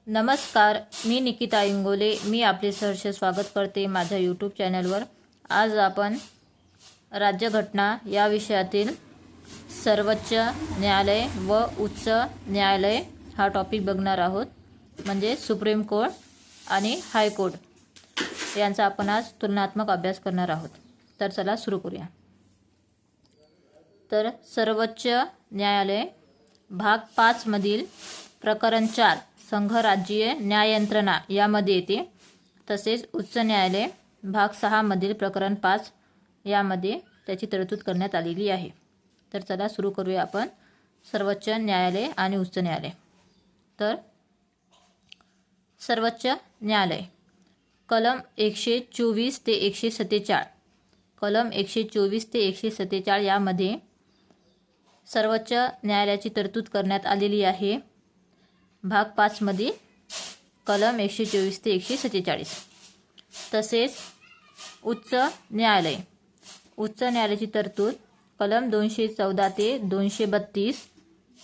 नमस्कार, मी निकिता इंगोले. मी आपले सहर्ष स्वागत करते माझ्या यूट्यूब चॅनलवर. आज आपण राज्यघटना या विषयातील सर्वोच्च न्यायालय व उच्च न्यायालय हा टॉपिक बघणार आहोत. म्हणजे सुप्रीम कोर्ट आणि हायकोर्ट यांचा आपण आज तुलनात्मक अभ्यास करणार आहोत. तर चला सुरू करूया. तर सर्वोच्च न्यायालय भाग 5 मधील प्रकरण 4 संघराज्यीय न्याययंत्रणा यामध्ये येते. तसेच उच्च न्यायालय भाग 6 मधील प्रकरण 5 यामध्ये त्याची तरतूद करण्यात आलेली आहे. तर चला सुरू करूया आपण सर्वोच्च न्यायालय आणि उच्च न्यायालय. तर सर्वोच्च न्यायालय कलम 124 ते 147 कलम 124 ते 147 यामध्ये सर्वोच्च न्यायालयाची तरतूद करण्यात आलेली आहे. भाग 5 मध्ये कलम 124 ते 147. तसेच उच्च न्यायालयाची तरतूद कलम 214 ते 232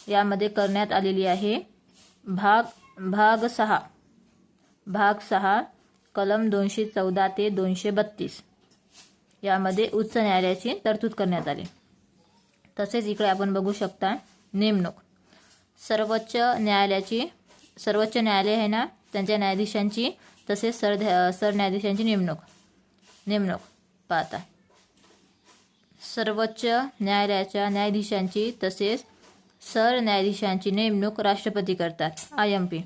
यामध्ये करण्यात आलेली आहे. भाग 6 कलम 214 ते 232 यामध्ये उच्च न्यायालयाची तरतूद करण्यात आली. तसेच इकडे आपण बघू शकता नेमणूक. सर्वोच्च न्यायालय आहे ना, त्यांच्या न्यायाधीशांची तसेच सरन्यायाधीशांची नेमणूक पाहता. सर्वोच्च न्यायालयाच्या न्यायाधीशांची तसेच सरन्यायाधीशांची नेमणूक राष्ट्रपती करतात. IMP.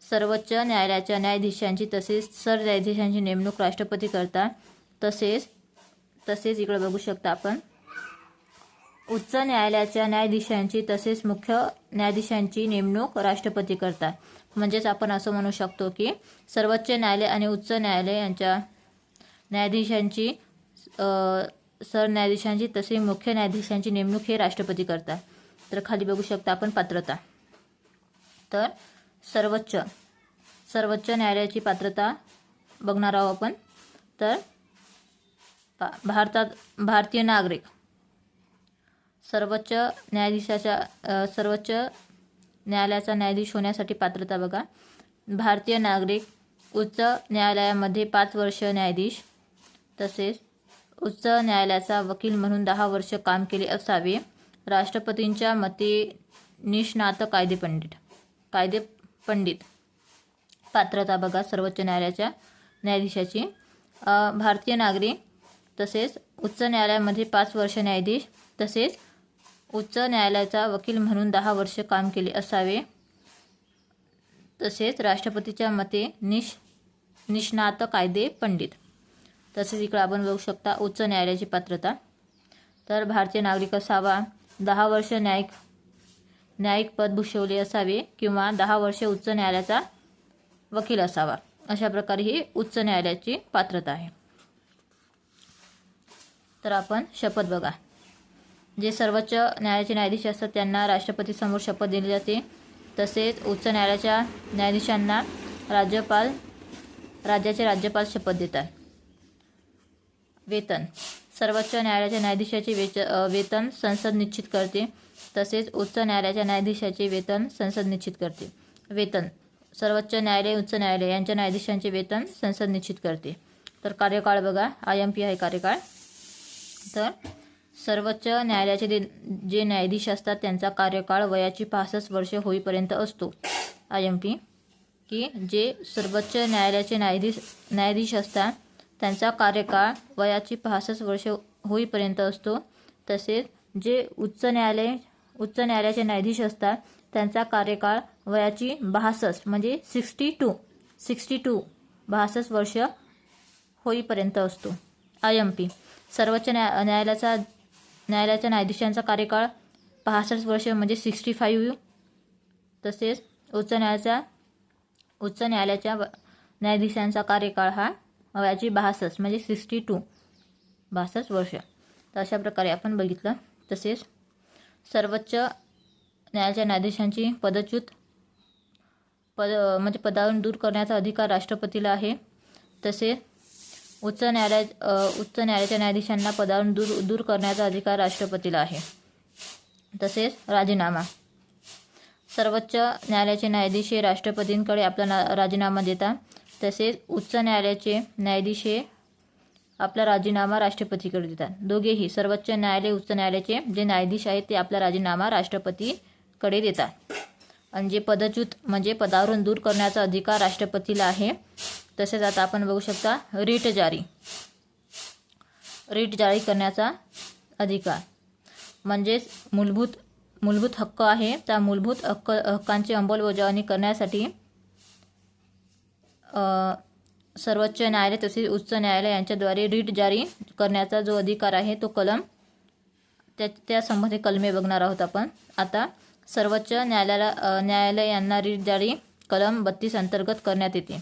सर्वोच्च न्यायालयाच्या न्यायाधीशांची तसेच सरन्यायाधीशांची नेमणूक राष्ट्रपती करतात. तसेच इकडे बघू शकता आपण उच्च न्यायालयाच्या न्यायाधीशांची तसेच मुख्य न्यायाधीशांची नेमणूक राष्ट्रपती करतात. म्हणजेच आपण असं म्हणू शकतो की सर्वोच्च न्यायालय आणि उच्च न्यायालय यांच्या न्यायाधीशांची सरन्यायाधीशांची तसेच मुख्य न्यायाधीशांची नेमणूक हे राष्ट्रपती करतात. तर खाली बघू शकता आपण पात्रता. तर सर्वोच्च न्यायालयाची पात्रता बघणार आहोत आपण. तर भारतीय नागरिक सर्वोच्च न्यायालयाचा न्यायाधीश होण्यासाठी पात्रता बघा. भारतीय नागरिक, उच्च न्यायालयामध्ये 5 वर्ष न्यायाधीश, तसेच उच्च न्यायालयाचा वकील म्हणून 10 वर्ष काम केले असावे. राष्ट्रपतींच्या मते निष्णात कायदेपंडित पात्रता बघा सर्वोच्च न्यायालयाच्या न्यायाधीशाची. भारतीय नागरिक तसेच उच्च न्यायालयामध्ये 5 वर्ष न्यायाधीश, तसेच उच्च न्यायालयाचा वकील म्हणून 10 वर्ष काम केले असावे. तसेच राष्ट्रपतीच्या मते निष्णात कायदे पंडित. तसेच इकडे आपण बघू शकता उच्च न्यायालयाची पात्रता. तर भारतीय नागरिक असावा, 10 वर्ष न्यायिक पद भूषवले असावे किंवा 10 वर्ष उच्च न्यायालयाचा वकील असावा. अशा प्रकारे ही उच्च न्यायालयाची पात्रता आहे. तर आपण शपथ बघा. जे सर्वोच्च न्यायालयाचे न्यायाधीश असतात त्यांना राष्ट्रपती समोर शपथ दिली जाते. तसेच उच्च न्यायालयाच्या न्यायाधीशांना राज्याचे राज्यपाल शपथ देतात. वेतन सर्वोच्च न्यायालयाच्या न्यायाधीशाचे वेतन संसद निश्चित करते. तसेच उच्च न्यायालयाच्या न्यायाधीशाचे वेतन संसद निश्चित करते. वेतन सर्वोच्च न्यायालय, उच्च न्यायालय यांच्या न्यायाधीशांचे वेतन संसद निश्चित करते. तर कार्यकाळ बघा, IMP आहे कार्यकाळ. तर सर्वोच्च न्यायालयाचे जे न्यायाधीश असतात त्यांचा कार्यकाळ वयाची 65 वर्षे होईपर्यंत असतो. IMP की जे सर्वोच्च न्यायालयाचे न्यायाधीश असतात त्यांचा कार्यकाळ वयाची 65 वर्षे होईपर्यंत असतो. तसेच जे उच्च न्यायालयाचे न्यायाधीश असतात त्यांचा कार्यकाळ वयाची 62 म्हणजे 62 वर्ष होईपर्यंत असतो. IMP सर्वोच्च न्यायालयाच्या न्यायाधीशांचा कार्यकाळ 65 वर्ष म्हणजे 65. तसेच उच्च न्यायालयाच्या न्यायाधीशांचा कार्यकाळ हा वयाची 62 म्हणजे 62 वर्ष. तर अशा प्रकारे आपण बघितलं. तसेच सर्वोच्च न्यायालयाच्या न्यायाधीशांची पदावरून दूर करण्याचा अधिकार राष्ट्रपतीला आहे. तसेच उच्च न्यायालयाच्या न्यायाधीशांना पदावरून दूर करण्याचा अधिकार राष्ट्रपतीला आहे. तसेच राजीनामा सर्वोच्च न्यायालयाचे न्यायाधीश हे राष्ट्रपतींकडे आपला राजीनामा देतात. तसेच उच्च न्यायालयाचे न्यायाधीश हे आपला राजीनामा राष्ट्रपतीकडे देतात. दोघेही सर्वोच्च न्यायालय उच्च न्यायालयाचे जे न्यायाधीश आहेत ते आपला राजीनामा राष्ट्रपतीकडे देतात. आणि जे पदच्युत म्हणजे पदावरून दूर करण्याचा अधिकार राष्ट्रपतीला आहे. तसेच आता आपण बघू शकता रीट जारी करण्याचा अधिकार म्हणजेच मूलभूत हक्क आहे. त्या मूलभूत हक्कांची अंमलबजावणी करण्यासाठी सर्वोच्च न्यायालय तसेच उच्च न्यायालय यांच्याद्वारे रीट जारी करण्याचा जो अधिकार आहे तो कलम त्या संबंधी कलमे बघणार आहोत आपण. आता सर्वोच्च न्यायालय यांना रीट जारी कलम 32 अंतर्गत करण्यात येते.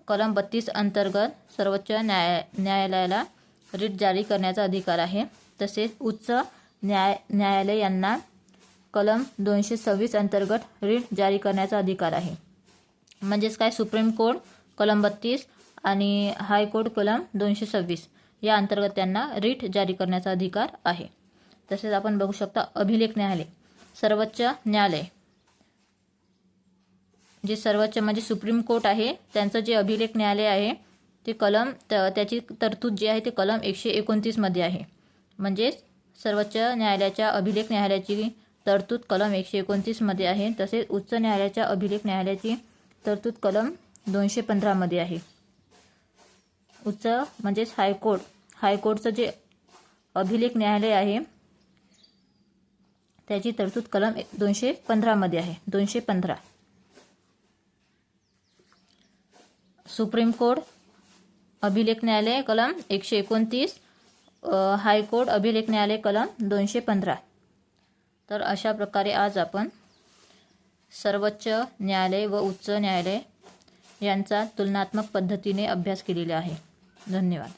कलम 32 अंतर्गत सर्वोच्च न्यायालयाला रीट जारी करण्याचा अधिकार आहे. तसेच उच्च न्यायालय यांना कलम 226 अंतर्गत रीट जारी करण्याचा अधिकार आहे. म्हणजेच काय, सुप्रीम कोर्ट कलम 32 आणि हायकोर्ट कलम 226 या अंतर्गत त्यांना रीट जारी करण्याचा अधिकार आहे. तसेच आपण बघू शकता अभिलेख न्यायालय. सर्वोच्च न्यायालय जे सर्वोच्च म्हणजे सुप्रीम कोर्ट आहे त्यांचं जे अभिलेख न्यायालय आहे ते त्याची तरतूद जी आहे ते कलम 129 मध्ये आहे. म्हणजेच सर्वोच्च न्यायालयाच्या अभिलेख न्यायालयाची तरतूद कलम 129 मध्ये आहे. तसेच उच्च न्यायालयाच्या अभिलेख न्यायालयाची तरतूद कलम 215 मध्ये आहे. उच्च म्हणजेच हायकोर्टचं जे अभिलेख न्यायालय आहे त्याची तरतूद कलम 215 मध्ये आहे. 215. सुप्रीम कोर्ट अभिलेख न्यायालय कलम 129, हायकोर्ट अभिलेख न्यायालय कलम 215. तर अशा प्रकारे आज आपण सर्वोच्च न्यायालय व उच्च न्यायालय यांचा तुलनात्मक पद्धतीने अभ्यास केलेला आहे. धन्यवाद.